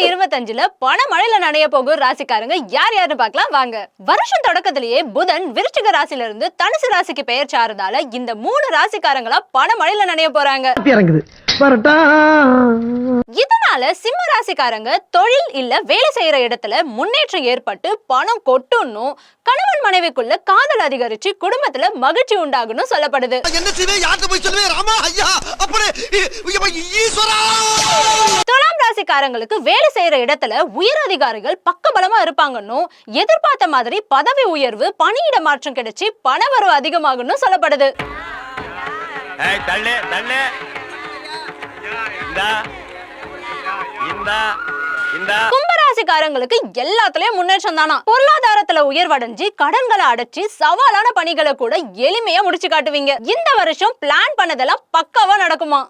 2025ல பணமழையில நனைய போகும் ராசிக்காரங்க யார் யாருன்னு பார்க்கலாம் வாங்க. வருஷம் தொடக்கத்திலேயே புதன் விருச்சிக ராசியில இருந்து தனுசு ராசிக்கு பெயர் சாரதால இந்த 3 ராசிக்காரங்களா பணமழையில நனைய போறாங்க. இதனால சிம்ம ராசிக்காரங்க தொழில் இல்ல வேலை செய்யற இடத்துல முன்னேற்றம் ஏற்பட்டு பணம் கொட்டணும், கணவன் மனைவிக்குள்ள காதல் அதிகரிச்சு குடும்பத்துல மகிழ்ச்சி உண்டாகணும் சொல்லப்படுது. துலாம் ராசிக்காரங்களுக்கு வேலை செய்யற இடத்துல உயர் அதிகாரிகள் பக்கபலமா இருப்பாங்கன்னு, எதிர்பார்த்த மாதிரி பதவி உயர்வு பணியிட மாற்றம் கிடைச்சி பணவரவு அதிகமாகணும் சொல்லப்படுது. கும்பராசிக்காரங்களுக்கு எல்லாத்துலயும் முன்னேற்றம் தானா. பொருளாதாரத்துல உயர்வடைஞ்சு கடன்களை அடைச்சு சவாலான பணிகளை கூட எளிமையா முடிச்சு காட்டுவீங்க. இந்த வருஷம் பிளான் பண்ணதெல்லாம் பக்காவா நடக்குமா.